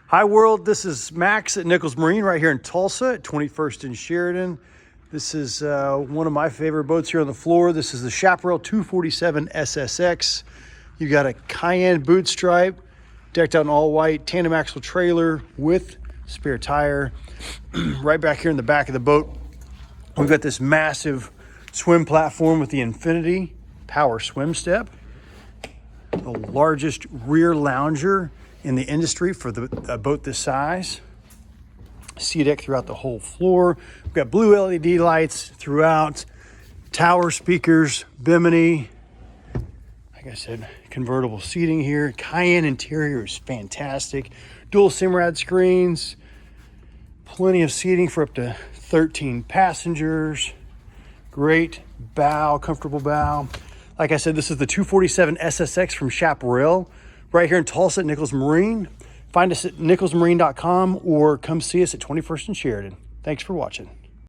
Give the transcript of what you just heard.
Hi world, this is Max at Nichols Marine right here in Tulsa at 21st and Sheridan. This is one of my favorite boats here on the floor. This is the Chaparral 247 SSX. You got a Cayenne boot stripe, decked out in all white, tandem axle trailer with spare tire. Right back here in the back of the boat, we've got this massive swim platform with the Infinity Power Swim Step. The largest rear lounger in the industry for a boat this size. Sea deck throughout the whole floor. We've got blue LED lights throughout, tower speakers, bimini. Like I said, convertible seating here. Cayenne interior is fantastic. Dual Simrad screens. Plenty of seating for up to 13 passengers. Great bow, comfortable bow. Like I said, this is the 247 SSX from Chaparral, right here in Tulsa at Nichols Marine. Find us at nicholsmarine.com or come see us at 21st and Sheridan. Thanks for watching.